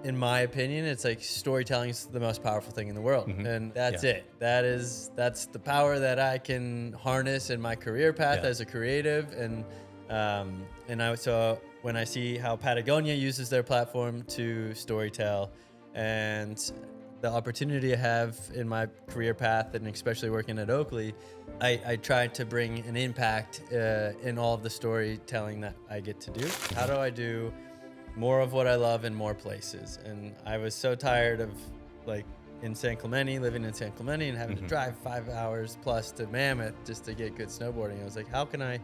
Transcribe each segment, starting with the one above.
in my opinion, it's like storytelling is the most powerful thing in the world, and that's it. That's the power that I can harness in my career path as a creative, so when I see how Patagonia uses their platform to storytell, and the opportunity I have in my career path, and especially working at Oakley, I try to bring an impact in all of the storytelling that I get to do. How do I do more of what I love in more places? And I was so tired of living in San Clemente and having to drive 5 hours plus to Mammoth just to get good snowboarding. I was like, how can I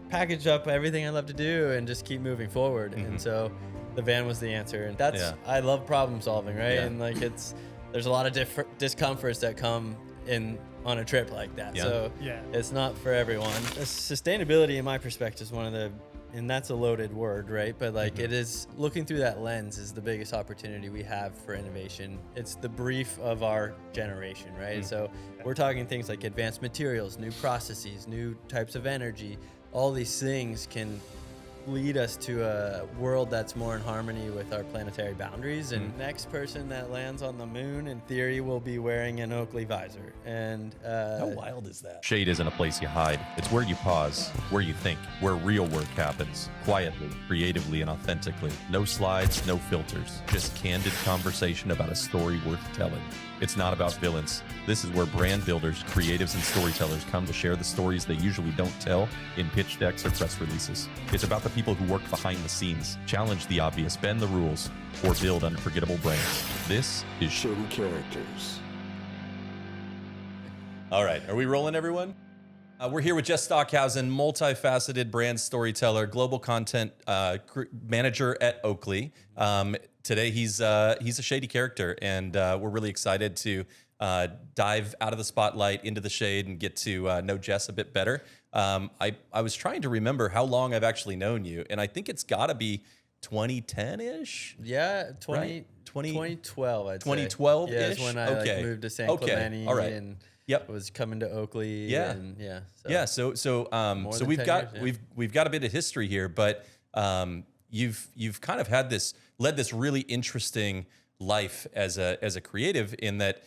package up everything I love to do and just keep moving forward? And so the van was the answer. And I love problem solving, right? And there's a lot of different discomforts that come in on a trip like that. So it's not for everyone. Sustainability, in my perspective, is one of the, and that's a loaded word, right? But it is, looking through that lens is the biggest opportunity we have for innovation. It's the brief of our generation, right? So we're talking things like advanced materials, new processes, new types of energy. All these things can lead us to a world that's more in harmony with our planetary boundaries. And next person that lands on the moon, in theory, will be wearing an Oakley visor. And how wild is that? Shade isn't a place you hide. It's where you pause, where you think, where real work happens. Quietly, creatively, and authentically. No slides, no filters. Just candid conversation about a story worth telling. It's not about villains. This is where brand builders, creatives, and storytellers come to share the stories they usually don't tell in pitch decks or press releases. It's about the people who work behind the scenes, challenge the obvious, bend the rules, or build unforgettable brands. This is Shady Characters. All right, are we rolling, everyone? We're here with Jes Stockhausen, multifaceted brand storyteller, global content manager at Oakley. Today, he's a shady character, and we're really excited to dive out of the spotlight into the shade and get to know Jes a bit better. I was trying to remember how long I've actually known you, and I think it's got to be 2010-ish? Yeah, 2012, I'd say. 2012-ish? Yeah, is when I moved to San Clemente and was coming to Oakley. So we've got a bit of history here, but you've kind of led this really interesting life as a creative, in that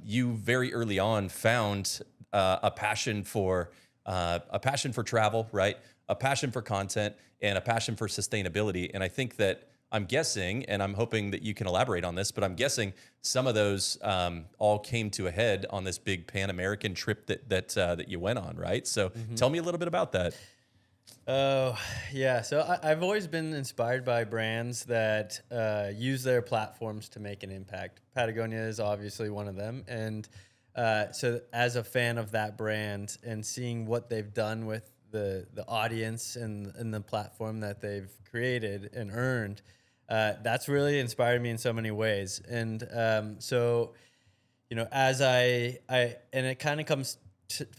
you very early on found a passion for travel, right? A passion for content and a passion for sustainability. And I think that, I'm guessing, and I'm hoping that you can elaborate on this, but I'm guessing some of those all came to a head on this big Pan-American trip that you went on, right? So tell me a little bit about that. Oh, yeah. So I've always been inspired by brands that use their platforms to make an impact. Patagonia is obviously one of them. And so as a fan of that brand and seeing what they've done with the audience and the platform that they've created and earned, that's really inspired me in so many ways. And so, as and it kind of comes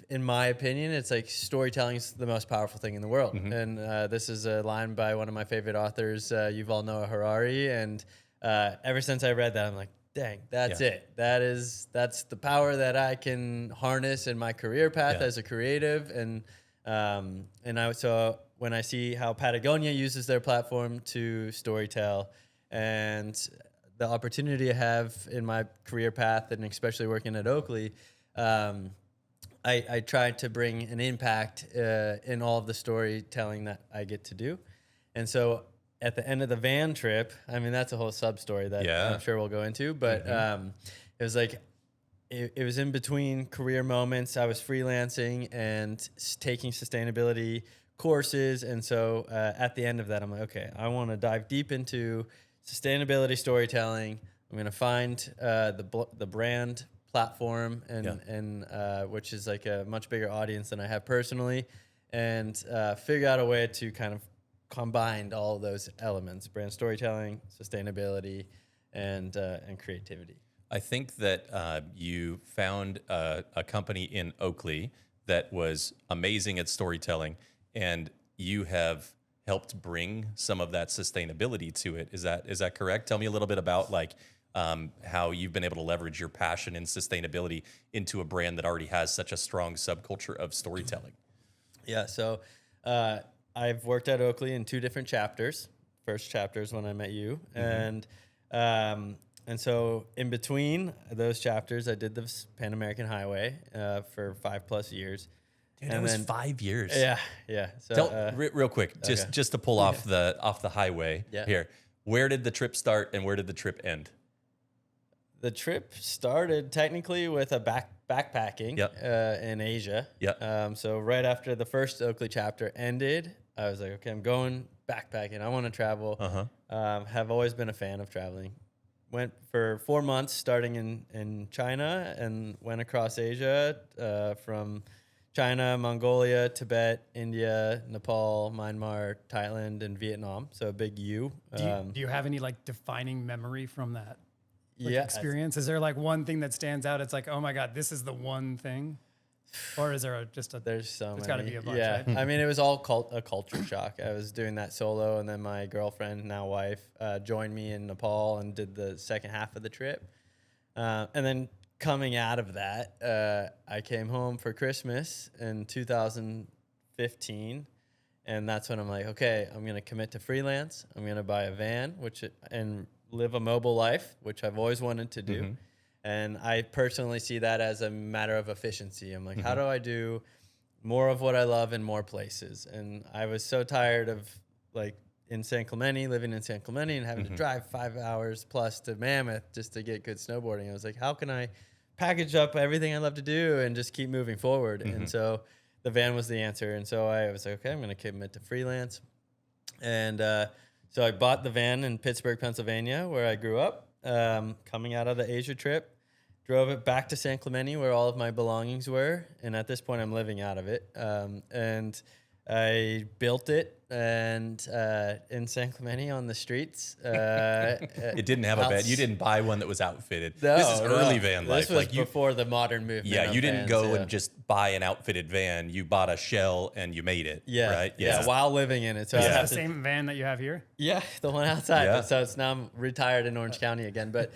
in my opinion, it's like storytelling is the most powerful thing in the world. And this is a line by one of my favorite authors, Yuval Noah Harari. And ever since I read that, I'm like, dang, that's it. That's the power that I can harness in my career path as a creative. And so when I see how Patagonia uses their platform to storytell, and the opportunity I have in my career path, and especially working at Oakley, I try to bring an impact in all of the storytelling that I get to do. And so at the end of the van trip, I mean, that's a whole sub-story that I'm sure we'll go into, but it was like, it was in between career moments. I was freelancing and taking sustainability courses. And so at the end of that, I'm like, okay, I want to dive deep into sustainability storytelling. I'm going to find the brand platform and which is like a much bigger audience than I have personally, and figure out a way to kind of combine all of those elements: brand storytelling, sustainability, and creativity. I think that you found a company in Oakley that was amazing at storytelling, and you have helped bring some of that sustainability to it. Is that correct? Tell me a little bit about how you've been able to leverage your passion in sustainability into a brand that already has such a strong subculture of storytelling. Yeah, so I've worked at Oakley in 2 different chapters. First chapter is when I met you, and And so in between those chapters, I did the Pan American Highway for 5+ years. Dude, that was 5 years. Yeah. So Tell real quick, just to pull off the highway here. Where did the trip start and where did the trip end? the trip started technically with a backpacking in Asia. So right after the first Oakley chapter ended, I was like, okay, I'm going backpacking. I want to travel. Have always been a fan of traveling. Went for 4 months starting in China and went across Asia from China, Mongolia, Tibet, India, Nepal, Myanmar, Thailand, and Vietnam. So a big U. Do you have any like defining memory from that experience? Is there like one thing that stands out? It's like, oh my God, this is the one thing? Or is there There's so many. There's got to be a bunch, right? I mean, it was all a culture shock. I was doing that solo, and then my girlfriend, now wife, joined me in Nepal and did the second half of the trip. And then coming out of that, I came home for Christmas in 2015, and that's when I'm like, okay, I'm going to commit to freelance. I'm going to buy a van, and live a mobile life, which I've always wanted to do. And I personally see that as a matter of efficiency. I'm like, how do I do more of what I love in more places? And I was so tired of like living in San Clemente and having to drive 5 hours plus to Mammoth just to get good snowboarding. I was like, how can I package up everything I love to do and just keep moving forward? And so the van was the answer. And so I was like, okay, I'm going to commit to freelance. And so I bought the van in Pittsburgh, Pennsylvania, where I grew up. Coming out of the Asia trip, drove it back to San Clemente where all of my belongings were. And at this point I'm living out of it. And I built it and in San Clemente on the streets. It didn't have a bed. You didn't buy one that was outfitted. No, this is early van life. This was before the modern movement. Yeah, you didn't go and just buy an outfitted van. You bought a shell and you made it. Yeah, right. Yeah, while living in it. So Is that the same van that you have here? Yeah, the one outside. Yeah. So it's now I'm retired in Orange County again. But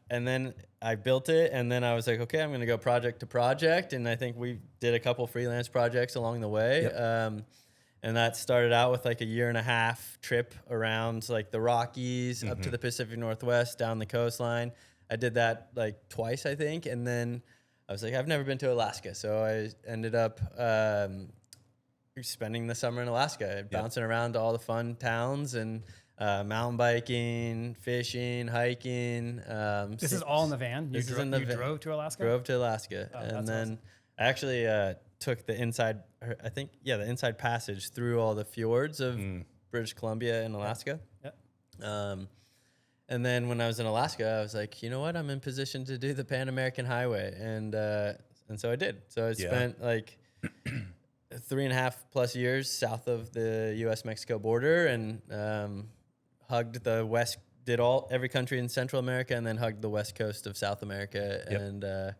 and then I built it, and then I was like, okay, I'm going to go project to project, and I think we did a couple freelance projects along the way. And that started out with like a 1.5-year trip around like the Rockies, up to the Pacific Northwest, down the coastline. I did that like twice, I think, and then I was like, I've never been to Alaska, so I ended up spending the summer in Alaska, bouncing around to all the fun towns and mountain biking, fishing, hiking. This is all in the van? You drove to Alaska? Drove to Alaska. And then awesome. I actually took the inside passage through all the fjords of British Columbia and Alaska. And then when I was in Alaska, I was like, you know what? I'm in position to do the Pan American Highway. And so I did. So I spent like 3.5+ years south of the U.S.-Mexico border and hugged the west, every country in Central America, and then hugged the west coast of South America.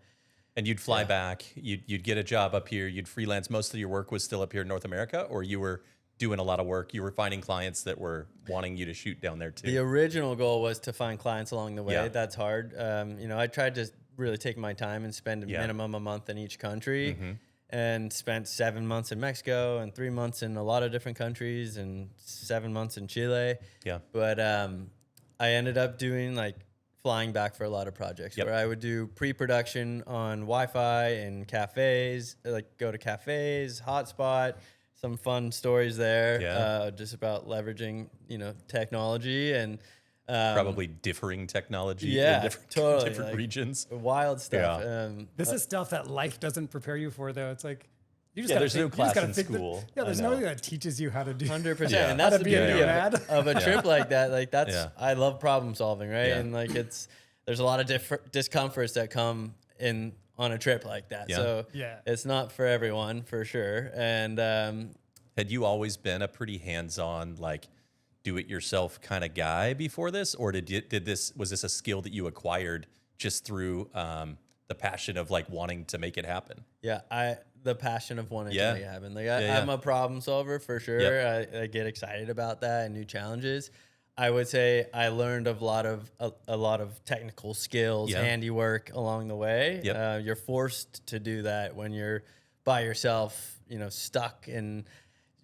And you'd fly back, you'd get a job up here, you'd freelance. Most of your work was still up here in North America, or you were doing a lot of work, you were finding clients that were wanting you to shoot down there too? The original goal was to find clients along the way. That's hard. I tried to really take my time and spend a minimum a month in each country. And spent 7 months in Mexico and 3 months in a lot of different countries and 7 months in Chile. But I ended up doing flying back for a lot of projects where I would do pre-production on Wi-Fi and cafes, go to cafes, hotspot, some fun stories there, just about leveraging, technology and probably differing technology in different regions. Wild stuff. This is stuff that life doesn't prepare you for, though. It's like you just there's no class in school. There's nobody that teaches you how to do 100%. And that's the beauty of a trip like that. I love problem solving, right? And there's a lot of discomforts that come in on a trip like that. So it's not for everyone, for sure. And had you always been a pretty hands-on, do-it-yourself kind of guy before this, or was this a skill that you acquired just through the passion of wanting to make it happen? The passion of wanting to make it happen. I'm a problem solver for sure. I get excited about that and new challenges. I would say I learned a lot of technical skills, handiwork along the way. You're forced to do that when you're by yourself, stuck in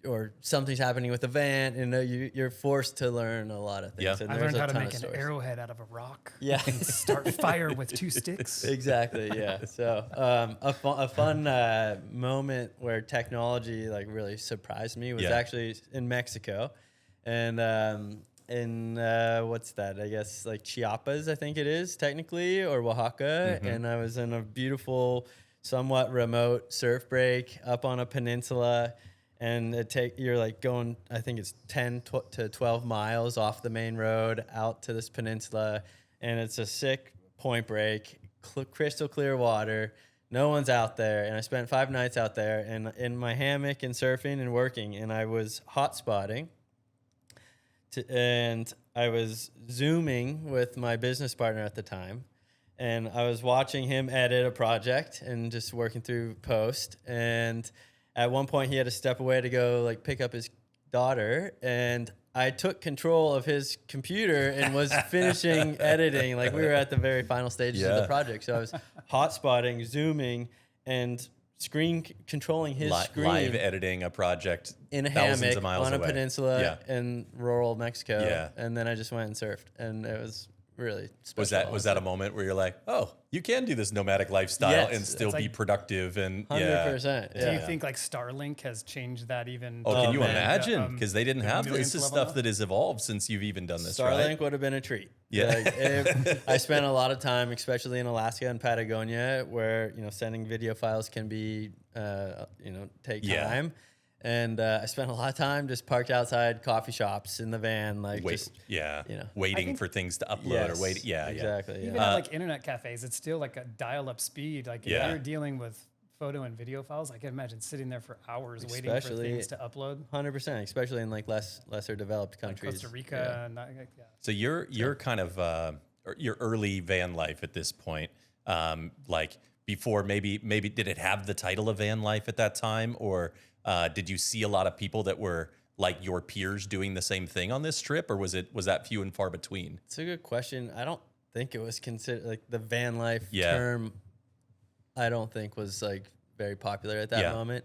or something's happening with the van, you're forced to learn a lot of things. Yeah. And I there's learned a how to ton make of an stories. arrowhead out of a rock. Yeah. And start fire with 2 sticks. Exactly. Yeah. So a fun moment where technology like really surprised me was actually in Mexico, and in what's that? I guess like Chiapas, I think it is technically, or Oaxaca. And I was in a beautiful, somewhat remote surf break up on a peninsula. And you're like going, I think it's 10 to 12 miles off the main road out to this peninsula. And it's a sick point break, crystal clear water. No one's out there. And I spent 5 nights out there and in my hammock and surfing and working. And I was hot spotting. And I was Zooming with my business partner at the time. And I was watching him edit a project and just working through post. And at one point, he had to step away to go like pick up his daughter, and I took control of his computer and was finishing editing. Like we were at the very final stages of the project, so I was hotspotting, zooming, and controlling his screen, live editing a project in a thousands hammock of miles on a away. peninsula in rural Mexico. Yeah. And then I just went and surfed, and it was really special. Was that a moment where you're like, oh, you can do this nomadic lifestyle Yes. and still It's be like productive and 100%. Do you think like Starlink has changed that even? Oh, can you man. imagine? Because they didn't have this. millionth This is level stuff that has evolved since you've even done this, Starlink right? would have been a treat. Yeah. Like, I spent a lot of time, especially in Alaska and Patagonia, where sending video files can be, take time. And I spent a lot of time just parked outside coffee shops in the van, like waiting for things to upload or waiting. Yeah, exactly. Even Yeah. at like internet cafes, it's still like a dial-up speed. Like if you're dealing with photo and video files, I can imagine sitting there for hours waiting for Especially- things to upload. 100%, especially in like lesser developed Like countries. Costa Rica, So you're kind of your early van life at this point, like before maybe did it have the title of van life at that time, or did you see a lot of people that were like your peers doing the same thing on this trip, or was that few and far between? It's a good question. I don't think it was considered like the van life Yeah. term. I don't think was like very popular at that moment.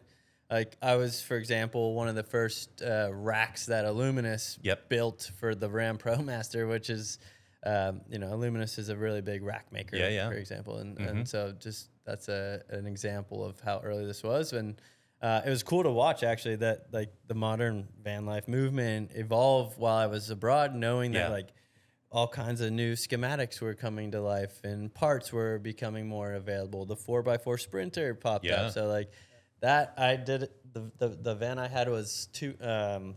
Like I was, for example, one of the first racks that Illuminous built for the Ram ProMaster, which is, Illuminous is a really big rack maker, for example, and so just that's an example of how early this was, and it was cool to watch actually that like the modern van life movement evolve while I was abroad, knowing that like all kinds of new schematics were coming to life and parts were becoming more available. The 4x4 Sprinter popped up. So like that I did the van I had was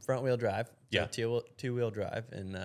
front wheel drive. Two-wheel drive. And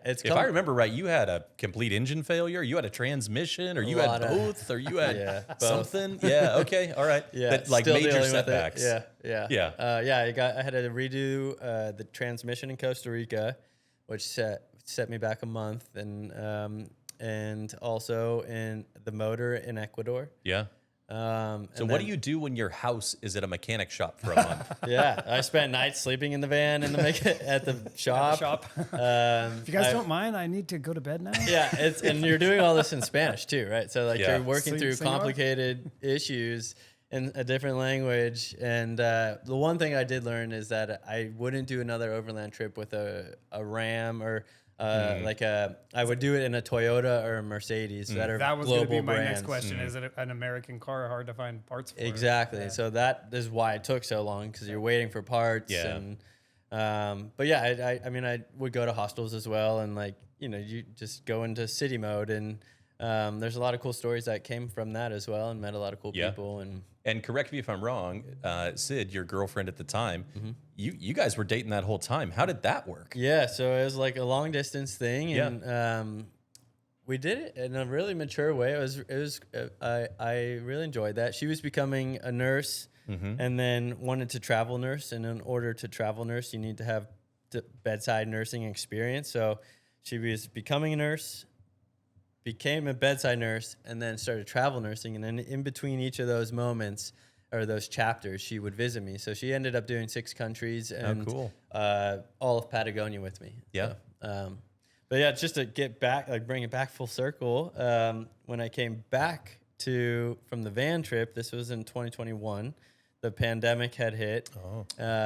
it's If I remember right, you had a complete engine failure, you had a transmission, or you had both, or you had something. Yeah, okay, all right. Yeah, that, like still major dealing with it. setbacks. I had to redo the transmission in Costa Rica, which set me back a month, and also in the motor in Ecuador. Yeah. So what do you do when your house is at a mechanic shop for a month? I spent nights sleeping in the van at the shop. If you guys don't mind, I need to go to bed now. And you're doing all this in Spanish too, right? So like you're working through Senor? complicated issues in a different language. And the one thing I did learn is that I wouldn't do another overland trip with a Ram or I would do it in a Toyota or a Mercedes that are That was going to global be my brands. next question. Is it an American car hard to find parts for? Exactly. So that is why it took so long, because you're waiting for parts. And I would go to hostels as well, and you just go into city mode, and there's a lot of cool stories that came from that as well, and met a lot of cool people. And correct me if I'm wrong, Sid, your girlfriend at the time, you guys were dating that whole time. How did that work? Yeah, so it was like a long distance thing, and we did it in a really mature way. I really enjoyed that. She was becoming a nurse, and then wanted to travel nurse, and in order to travel nurse, you need to have bedside nursing experience. So she was becoming a nurse, became a bedside nurse, and then started travel nursing. And then in between each of those moments or those chapters, she would visit me. So she ended up doing 6 countries and all of Patagonia with me. Yeah. So, just to get back, bring it back full circle. When I came back from the van trip, this was in 2021. the pandemic had hit,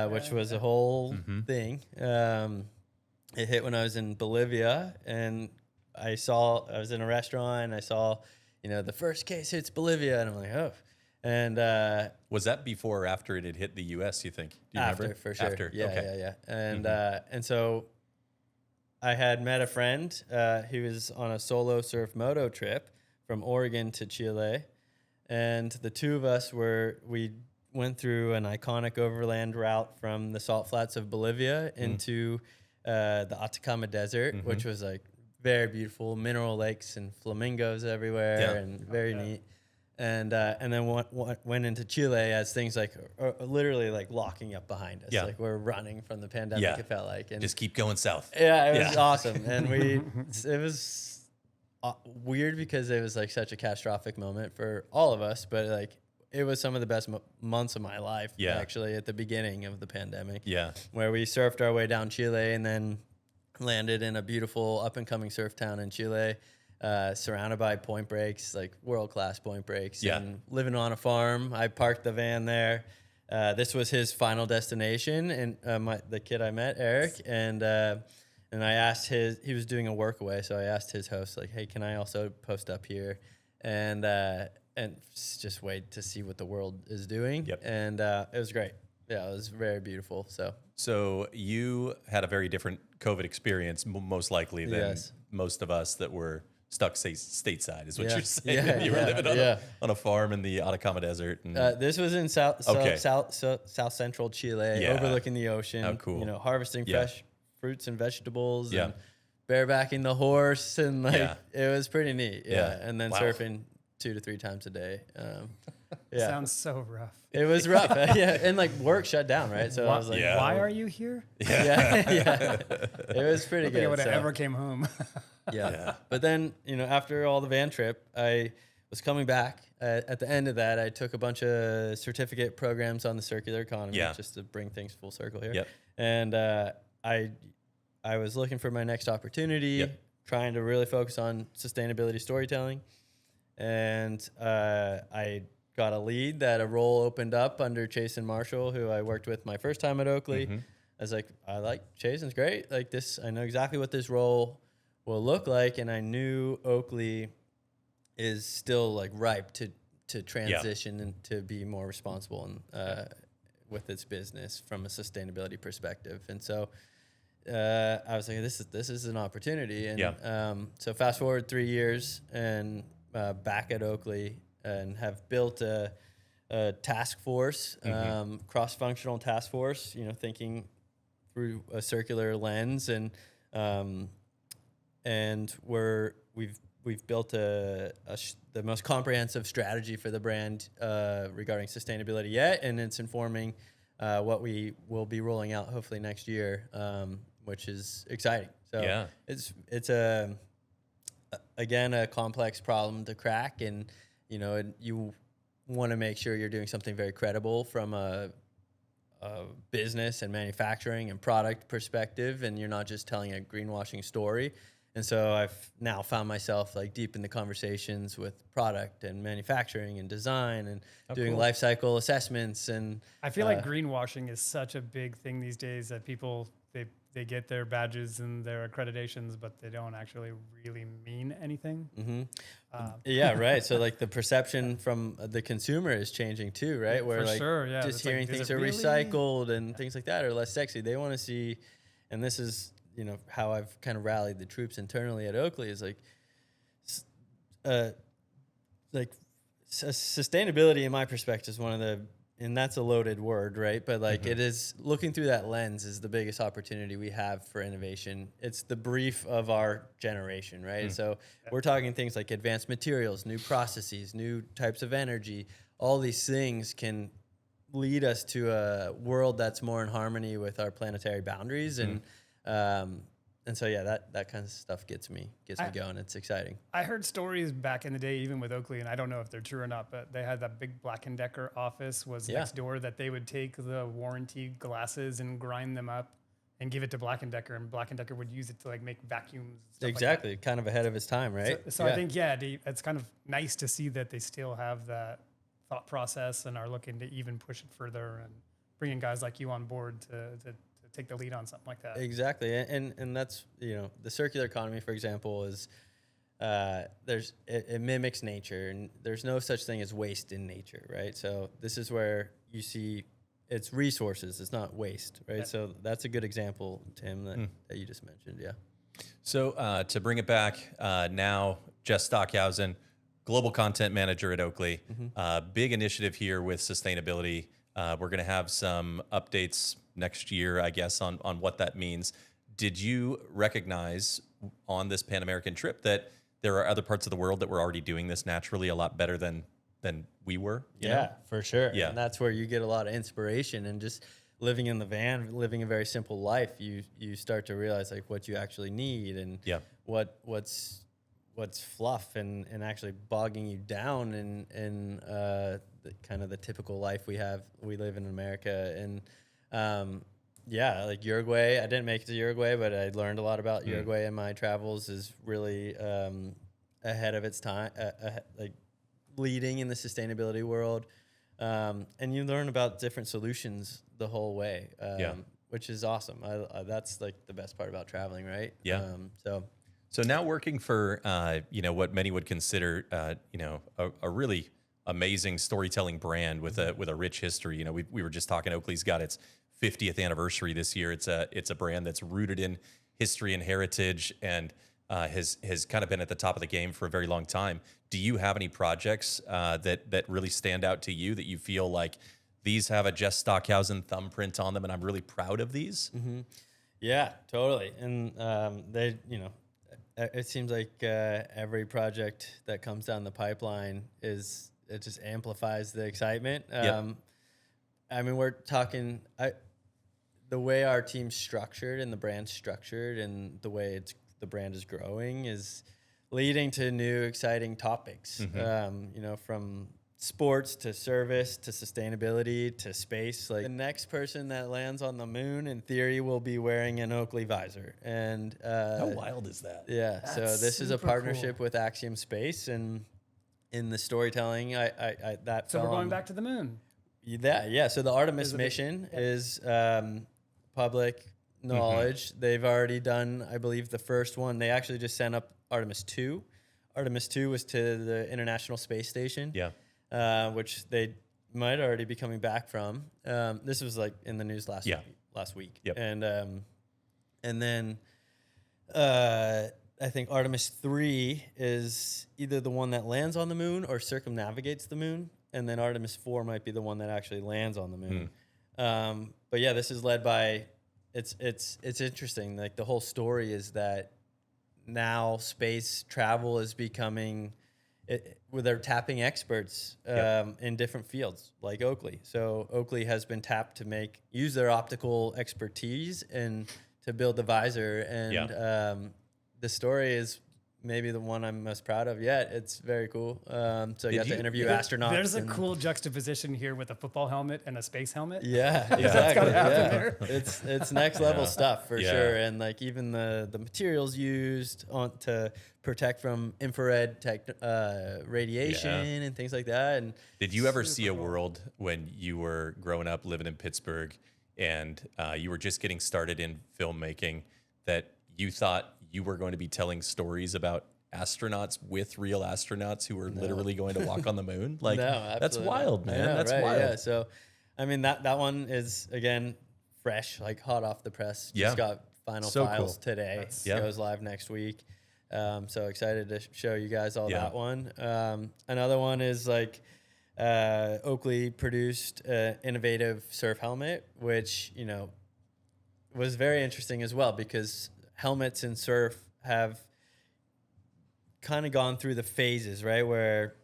which was a whole thing. It hit when I was in Bolivia, and I was in a restaurant, and I saw, the first case hits Bolivia, and I'm like, oh. And was that before or after it had hit the U.S., you think? Do you remember? For sure. After, Yeah, okay. yeah. And so I had met a friend who was on a solo surf moto trip from Oregon to Chile. And the two of us we went through an iconic overland route from the salt flats of Bolivia into the Atacama Desert, which was like very beautiful, mineral lakes and flamingos everywhere, and very neat. And then went into Chile as things like are literally like locking up behind us. Like we're running from the pandemic, it felt like. And just keep going south. Yeah, it was awesome. And it was weird because it was like such a catastrophic moment for all of us, but like it was some of the best months of my life, actually, at the beginning of the pandemic. Yeah. Where we surfed our way down Chile and then landed in a beautiful up-and-coming surf town in Chile, surrounded by point breaks, like world-class point breaks, and living on a farm. I parked the van there. This was his final destination, and the kid I met, Eric, and I asked he was doing a workaway, so I asked his host, like, hey, can I also post up here? And just wait to see what the world is doing. And it was great. Yeah, it was very beautiful. So you had a very different COVID experience, most likely, than most of us that were stuck stateside, is what you're saying. You were living on a farm in the Atacama Desert. And this was in south central Chile, overlooking the ocean. How cool. Harvesting fresh fruits and vegetables, and barebacking the horse, and it was pretty neat. And then surfing 2 to 3 times a day. Sounds so rough. It was rough. And like work shut down, right? So I was like, why are you here? It was pretty good. I would have ever came home. But then, after all the van trip, I was coming back. At the end of that, I took a bunch of certificate programs on the circular economy, just to bring things full circle here. And I was looking for my next opportunity, trying to really focus on sustainability storytelling. And I got a lead that a role opened up under Chasen Marshall, who I worked with my first time at Oakley. I was like, I like Chasen's great. Like this, I know exactly what this role will look like. And I knew Oakley is still like ripe to transition and to be more responsible and with its business from a sustainability perspective. And so I was like, this is an opportunity. And so fast forward 3 years and back at Oakley, and have built a task force, cross-functional task force, thinking through a circular lens, and we've built the most comprehensive strategy for the brand regarding sustainability yet, and it's informing what we will be rolling out hopefully next year, which is exciting. So it's again a complex problem to crack, and you want to make sure you're doing something very credible from a business and manufacturing and product perspective, and you're not just telling a greenwashing story. And so I've now found myself like deep in the conversations with product and manufacturing and design and doing life cycle assessments. And I feel like greenwashing is such a big thing these days that people they get their badges and their accreditations, but they don't actually really mean anything. Right. So like the perception from the consumer is changing too, right? Where just hearing things are recycled and things like that are less sexy. They want to see, and this is how I've kind of rallied the troops internally at Oakley, is sustainability in my perspective is one of the, and that's a loaded word, right? But it is, looking through that lens is the biggest opportunity we have for innovation. It's the brief of our generation, right? So we're talking things like advanced materials, new processes, new types of energy. All these things can lead us to a world that's more in harmony with our planetary boundaries. And so, that kind of stuff gets me going. It's exciting. I heard stories back in the day, even with Oakley, and I don't know if they're true or not, but they had that big Black & Decker office was next door, that they would take the warranty glasses and grind them up and give it to Black & Decker, and Black & Decker would use it to like make vacuums. Exactly. Like kind of ahead of its time, right? So I think, it's kind of nice to see that they still have that thought process and are looking to even push it further and bringing guys like you on board to take the lead on something like that. Exactly, and that's, you know, the circular economy, for example, is it mimics nature, and there's no such thing as waste in nature, right? So this is where you see it's resources, it's not waste, right? Right. So that's a good example, Tim, that you just mentioned. Yeah. So to bring it back, now Jes Stockhausen, global content manager at Oakley, big initiative here with sustainability. We're going to have some updates next year, I guess, on what that means. Did you recognize on this Pan American trip that there are other parts of the world that were already doing this naturally a lot better than we were? You know? For sure. Yeah. And that's where you get a lot of inspiration, and just living in the van, living a very simple life, you start to realize like what you actually need, and what's fluff and actually bogging you down in the kind of the typical life we live in America. And like Uruguay, I didn't make it to Uruguay, but I learned a lot about Uruguay in my travels. Is really ahead of its time, like leading in the sustainability world. And you learn about different solutions the whole way, which is awesome. That's like the best part about traveling, right? Yeah. So now working for, what many would consider, a really amazing storytelling brand with a rich history. You know, we were just talking, Oakley's got its 50th anniversary this year. It's a brand that's rooted in history and heritage, and has kind of been at the top of the game for a very long time. Do you have any projects that really stand out to you that you feel like these have a Jes Stockhausen thumbprint on them, and I'm really proud of these? Mm-hmm. Yeah, totally. And it seems like every project that comes down the pipeline it just amplifies the excitement. I mean, we're talking the way our team's structured and the brand's structured and the way the brand is growing is leading to new exciting topics. From sports to service to sustainability to space. Like the next person that lands on the moon, in theory, will be wearing an Oakley visor. And how wild is that? Yeah. That's so this is a super partnership cool. with Axiom Space, and in the storytelling, So we're going back to the moon. Yeah. So the Artemis Is it mission is public knowledge. They've already done, I believe, the first one. They actually just sent up Artemis 2. Artemis 2 was to the International Space Station. Yeah. Which they might already be coming back from. This was like in the news last week. Yep. And then I think Artemis 3 is either the one that lands on the moon or circumnavigates the moon, and then Artemis 4 might be the one that actually lands on the moon. But yeah, this is led by. It's interesting. Like the whole story is that now space travel is becoming. Where they're tapping experts in different fields, like Oakley. So Oakley has been tapped to use their optical expertise and to build the visor. And the story is maybe the one I'm most proud of yet. It's very cool. So you got to interview astronauts. There's a cool juxtaposition here with a football helmet and a space helmet. Yeah, exactly. It's next level stuff for sure. And like even the materials used to protect from infrared radiation and things like that. And did you ever see a world when you were growing up living in Pittsburgh and you were just getting started in filmmaking that you thought you were going to be telling stories about astronauts with real astronauts who were literally going to walk on the moon? Like, that's wild, man. That's wild. Yeah. So, I mean, that one is, again, fresh, like hot off the press. Just got final files today. Goes live next week. So excited to show you guys all that one. Another one is like Oakley produced an innovative surf helmet, which, was very interesting as well, because helmets in surf have kind of gone through the phases, right? Where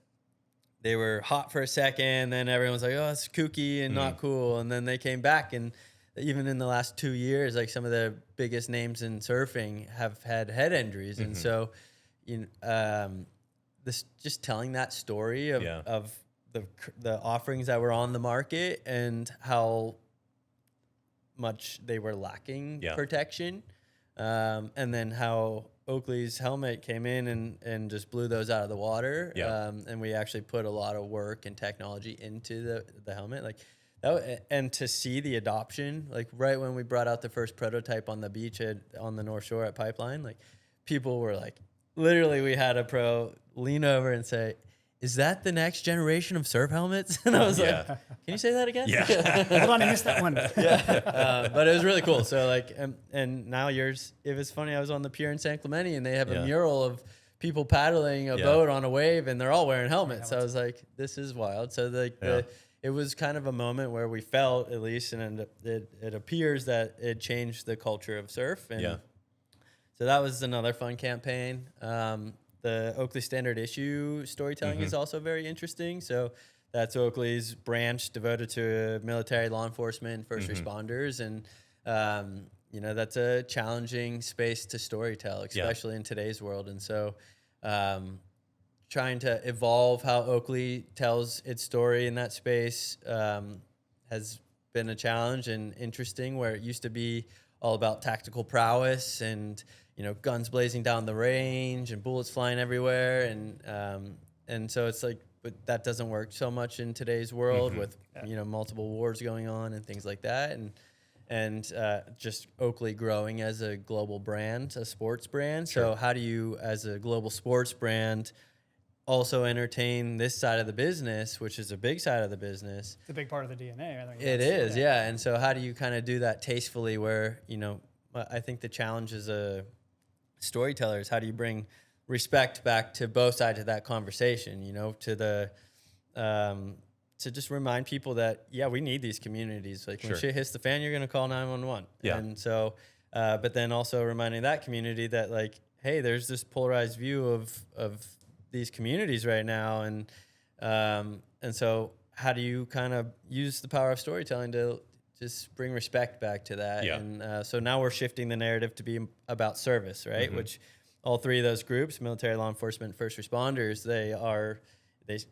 they were hot for a second, then everyone's like, oh, it's kooky and not cool. And then they came back, and even in the last 2 years, like some of the biggest names in surfing have had head injuries. And so, this just telling that story of the offerings that were on the market and how much they were lacking protection. And then how Oakley's helmet came in and just blew those out of the water. Yeah. And we actually put a lot of work and technology into the helmet. Like that, and to see the adoption, like right when we brought out the first prototype on the beach on the North Shore at Pipeline, like people were like, literally we had a pro lean over and say, "Is that the next generation of surf helmets?" And I was like, "Can you say that again?" Yeah. Hold on, I missed that one. But it was really cool. So like, and now yours, it was funny. I was on the pier in San Clemente and they have a mural of people paddling a boat on a wave and they're all wearing helmets. So I was like, this is wild. So like it was kind of a moment where we felt, at least, and it appears that it changed the culture of surf. And so that was another fun campaign. The Oakley Standard Issue storytelling is also very interesting. So that's Oakley's branch devoted to military, law enforcement, first responders. And, that's a challenging space to storytell, especially in today's world. And so trying to evolve how Oakley tells its story in that space has been a challenge and interesting, where it used to be all about tactical prowess and guns blazing down the range and bullets flying everywhere. And so it's like, but that doesn't work so much in today's world with, multiple wars going on and things like that. And just Oakley growing as a global brand, a sports brand. Sure. So how do you, as a global sports brand, also entertain this side of the business, which is a big side of the business? It's a big part of the DNA. I think It is, yeah. And so how do you kind of do that tastefully where, I think the challenge as a storyteller is how do you bring respect back to both sides of that conversation, to the, to just remind people that, we need these communities. Like when shit hits the fan, you're going to call 911. Yeah. And so, but then also reminding that community that like, hey, there's this polarized view of these communities right now. And so how do you kind of use the power of storytelling to just bring respect back to that? Yeah. And so now we're shifting the narrative to be about service, right? Which all three of those groups, military, law enforcement, first responders, they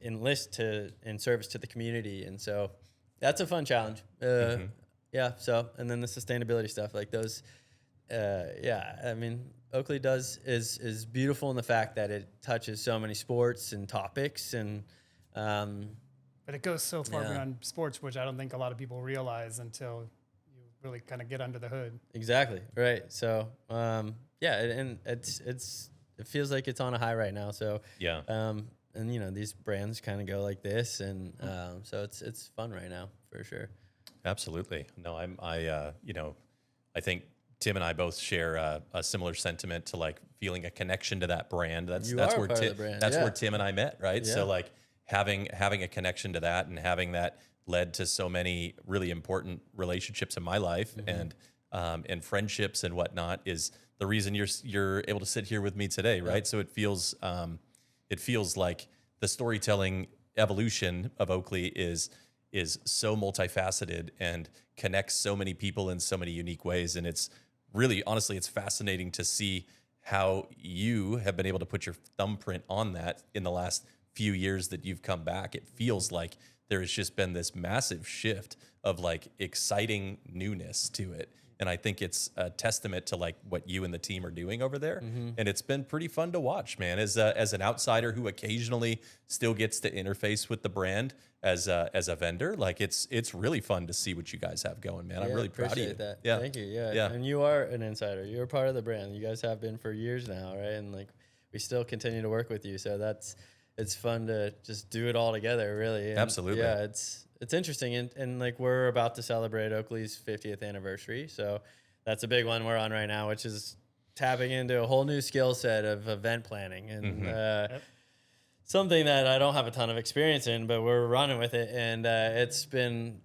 enlist in service to the community. And so that's a fun challenge. Yeah. So, and then the sustainability stuff, like those, I mean, Oakley is beautiful in the fact that it touches so many sports and topics, and but it goes so far beyond sports, which I don't think a lot of people realize until you really kind of get under the hood. Exactly, right. So and it feels like it's on a high right now. So and these brands kind of go like this, and so it's fun right now for sure. Absolutely. No, I think Tim and I both share a similar sentiment to like feeling a connection to that brand. That's where Tim and I met, right? Yeah. So like having a connection to that and having that led to so many really important relationships in my life and friendships and whatnot is the reason you're able to sit here with me today, right? So it feels like the storytelling evolution of Oakley is so multifaceted and connects so many people in so many unique ways. And it's really, honestly, it's fascinating to see how you have been able to put your thumbprint on that in the last few years that you've come back. It feels like there has just been this massive shift of like exciting newness to it. And I think it's a testament to like what you and the team are doing over there. And it's been pretty fun to watch, man, as an outsider who occasionally still gets to interface with the brand as a vendor. Like it's really fun to see what you guys have going, man. I'm really proud of you. That. Yeah. Thank you. Yeah. And you are an insider. You're part of the brand. You guys have been for years now, right? And like we still continue to work with you. So it's fun to just do it all together, really. And absolutely. Yeah, it's interesting. And like we're about to celebrate Oakley's 50th anniversary. So that's a big one we're on right now, which is tapping into a whole new skill set of event planning. And something that I don't have a ton of experience in, but we're running with it. And it's been,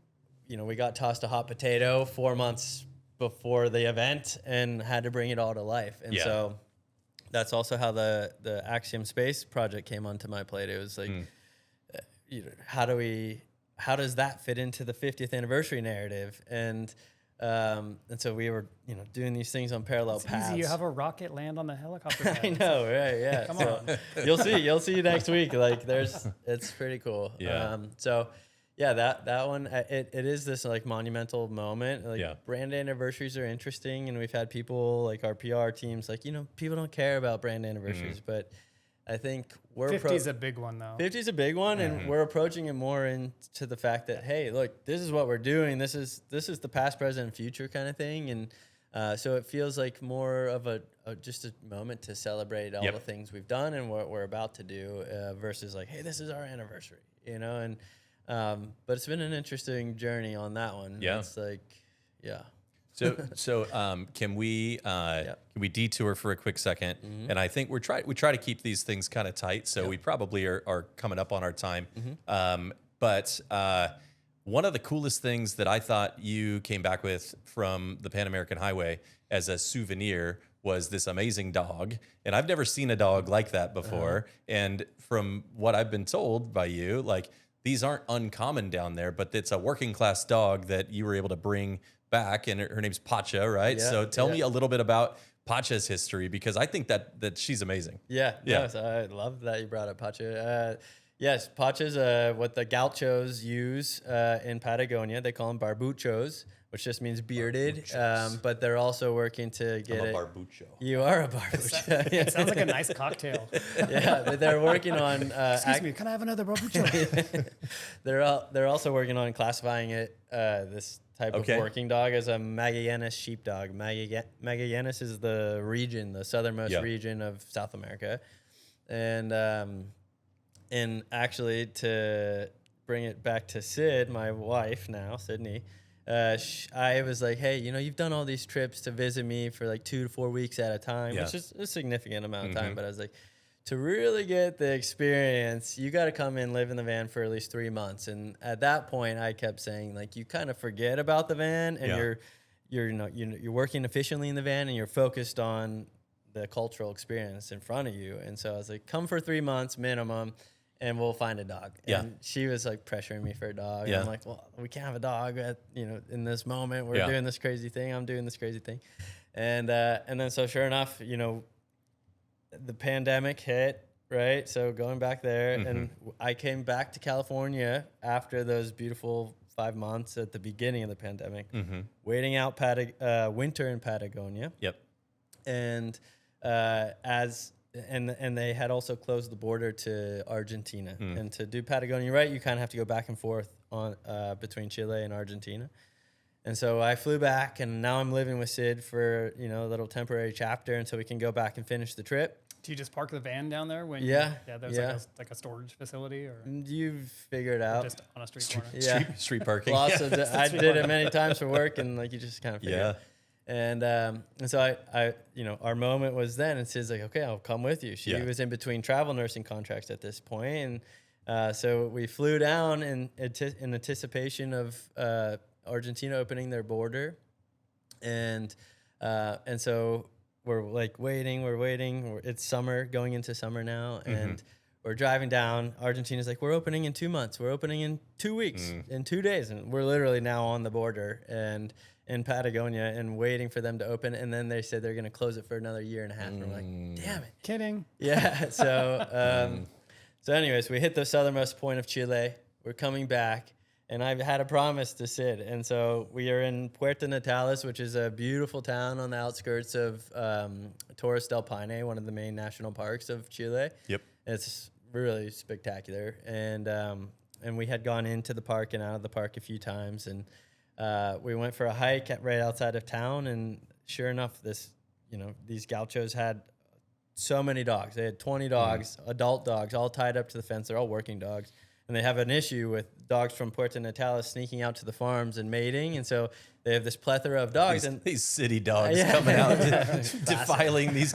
we got tossed a hot potato 4 months before the event and had to bring it all to life. And so that's also how the Axiom Space project came onto my plate. It was like, how does that fit into the 50th anniversary narrative? And so we were, doing these things on parallel paths. Easy. You have a rocket land on the helicopter. I know, right? Yeah. Come on. You'll see next week. Like it's pretty cool. Yeah. So Yeah, that one, it is this like monumental moment. Like Yeah. brand anniversaries are interesting, and we've had people like our PR teams, like, people don't care about brand anniversaries, but I think we're 50 is a big one though. 50 is a big one, and we're approaching it more into the fact that, hey, look, this is what we're doing. This is the past, present, and future kind of thing, and so it feels like more of just a moment to celebrate all the things we've done and what we're about to do, versus like, hey, this is our anniversary, and. But it's been an interesting journey on that one. Yeah. It's like, yeah. So can we detour for a quick second? And I think we try to keep these things kind of tight. So we probably are coming up on our time. But one of the coolest things that I thought you came back with from the Pan American Highway as a souvenir was this amazing dog. And I've never seen a dog like that before. And from what I've been told by you, like, these aren't uncommon down there, but it's a working class dog that you were able to bring back, and her name's Pacha, right? Yeah, So tell me a little bit about Pacha's history, because I think that she's amazing. Yeah. No, so I love that you brought up Pacha. Yes, Pacha's what the gauchos use in Patagonia. They call them barbuchos, which just means bearded. But they're also working to get I'm a it. barbucho. You are a barbucho. It sounds like a nice cocktail. Yeah, but they're working on. Excuse me, can I have another barbucho? They're also working on classifying it, this type of working dog, as a Magallanes sheepdog. Magallanes is the region, the southernmost region of South America, and actually, to bring it back to Sid, my wife now, Sydney. I was like, hey, you've done all these trips to visit me for like 2 to 4 weeks at a time, which is a significant amount of time. But I was like, to really get the experience, you got to come in, live in the van for at least 3 months. And at that point, I kept saying, like, you kind of forget about the van, and you're working efficiently in the van, and you're focused on the cultural experience in front of you. And so I was like, come for 3 months minimum, and we'll find a dog. Yeah. And she was like pressuring me for a dog. Yeah. And I'm like, well, we can't have a dog in this moment. We're doing this crazy thing. I'm doing this crazy thing. And then so sure enough, the pandemic hit, right? So going back there, and I came back to California after those beautiful 5 months at the beginning of the pandemic, waiting out winter in Patagonia. Yep. And and they had also closed the border to Argentina. And to do Patagonia right, you kind of have to go back and forth on between Chile and Argentina. And so I flew back, and now I'm living with Sid for a little temporary chapter until we can go back and finish the trip. Do you just park the van down there? There's like a storage facility, or You've figured out. just on a street corner? Yeah. Street parking. I did it many times for work, and like you just kind of figure it out. And so I our moment was then, and Sid's like, okay, I'll come with you. She was in between travel nursing contracts at this point, and so we flew down in anticipation of Argentina opening their border, and so we're like waiting. It's summer, going into summer now, and we're driving down. Argentina's like, we're opening in 2 months. We're opening in 2 weeks, in 2 days, and we're literally now on the border and in Patagonia and waiting for them to open. And then they said they're going to close it for another year and a half. And we're like, damn it. Kidding. Yeah. So, anyways, we hit the southernmost point of Chile. We're coming back, and I've had a promise to Sid. And so we are in Puerto Natales, which is a beautiful town on the outskirts of Torres del Paine, one of the main national parks of Chile. Yep. It's really spectacular. And we had gone into the park and out of the park a few times, and we went for a hike right outside of town, and sure enough, these gauchos had so many dogs. They had 20 dogs, adult dogs, all tied up to the fence. They're all working dogs. And they have an issue with dogs from Puerto Natales sneaking out to the farms and mating. And so they have this plethora of dogs. These city dogs coming out, defiling these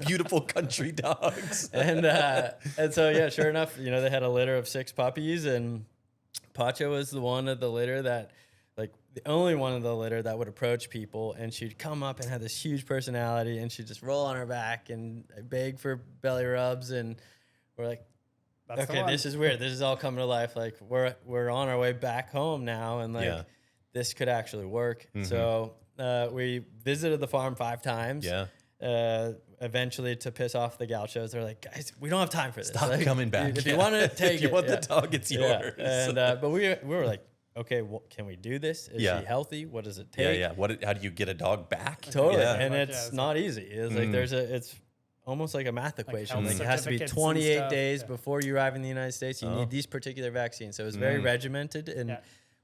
beautiful country dogs. And so, sure enough, they had a litter of 6 puppies, and Pacha was the one of the litter that, like, the only one of the litter that would approach people, and she'd come up and have this huge personality, and she'd just roll on her back and beg for belly rubs, and we're like, That's okay, this is weird. This is all coming to life. Like, we're on our way back home now, and like this could actually work. So we visited the farm 5 times. Yeah. eventually, to piss off the gauchos, they're like, guys, we don't have time for this. Stop Like, coming back. If you want to take if you it, want the dog, it's yours. And but we were like, okay, well, can we do this? Is she healthy? What does it take? Yeah. How do you get a dog back? Totally. Yeah. And it's not easy. It's like it's almost like a math equation. Like, it has to be certificates 28 days before you arrive in the United States. You need these particular vaccines. So it was very regimented, and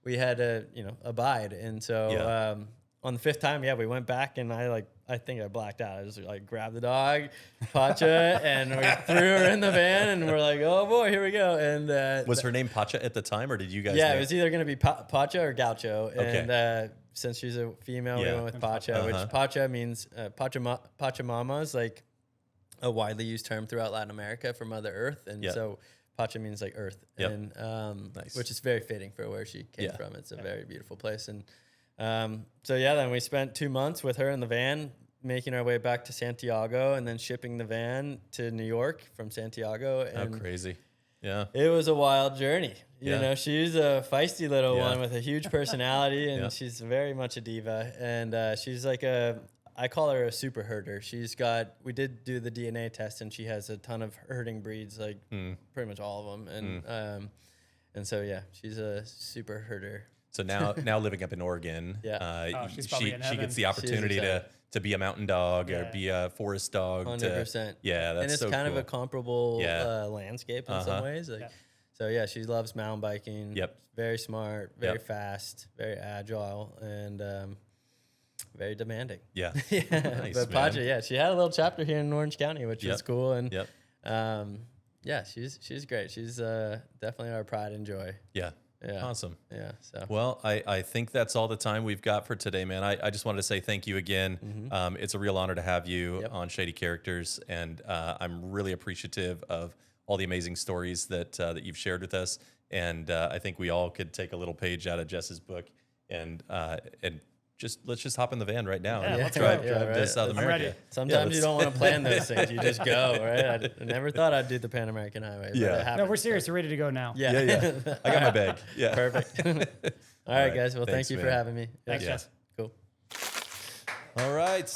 we had to abide. And so on the 5th time, we went back, and I think I blacked out. I just like grabbed the dog, Pacha, and we threw her in the van, and we're like, oh boy, here we go. And was her name Pacha at the time, or did you guys? Yeah, it was either going to be Pacha or Gaucho. Okay. And since she's a female, we went with Pacha, which Pacha means Pachamama is like a widely used term throughout Latin America for Mother Earth, and so Pacha means like Earth, and which is very fitting for where she came from. It's a very beautiful place, and then we spent 2 months with her in the van, making our way back to Santiago, and then shipping the van to New York from Santiago. And crazy. Yeah. It was a wild journey. You Yeah. know, she's a feisty little Yeah. one with a huge personality, and she's very much a diva. And she's like I call her a super herder. We did do the DNA test, and she has a ton of herding breeds, like pretty much all of them. And so, she's a super herder. So now living up in Oregon, she's probably in she heaven. gets the opportunity to be a mountain dog or be a forest dog. 100%. Yeah, that's and it's so kind cool. of a comparable landscape in some ways. So she loves mountain biking. Yep. Very smart, very fast, very agile, and very demanding. Yeah. Nice, but Pacha, she had a little chapter here in Orange County, which was cool. And she's great. She's definitely our pride and joy. Yeah. Yeah. Awesome. Yeah. So Well, I think that's all the time we've got for today, man. I just wanted to say thank you again. It's a real honor to have you on Shady Characters, and I'm really appreciative of all the amazing stories that you've shared with us. And I think we all could take a little page out of Jes's book and let's just hop in the van right now and let's drive go. to South America. ready. sometimes you don't want to plan those things. You just go, right? I never thought I'd do the Pan American Highway. But it happened. No, we're serious. We're ready to go now. Yeah. I got my bag. Yeah. Perfect. All right, guys. Well, Thanks, thank you for man. having me. Thanks, Yeah. Jess. Cool. All right.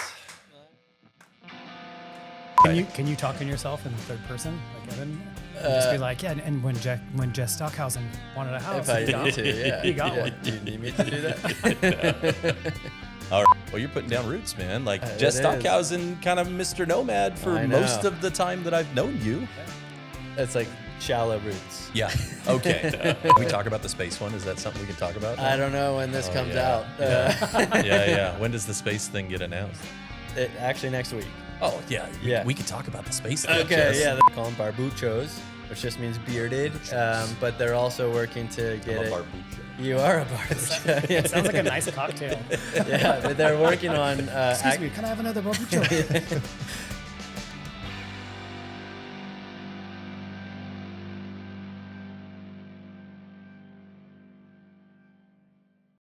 Can you talk in yourself in the third person, like Evan? And just be like, and when Jes Stockhausen wanted a house, If I he got need to, one. yeah. He got Yeah. one. Do you need me to do that? All right. Well, you're putting down roots, man. Like Jes is. Stockhausen, kind of Mr. Nomad for I know. most of the time that I've known you. It's like shallow roots. Yeah. Okay. We talk about the space one. Is that something we can talk about? I don't know when this comes out. Yeah. When does the space thing get announced? Actually, next week. Oh, yeah. Yeah. We could talk about the space thing. Okay, Jess. yeah. They call them barbuchos, which just means bearded. But they're also working to get I'm a it. barbucho. You are a barbucho. It sounds like a nice cocktail. Yeah, but they're working on. Excuse me, can I have another barbucho?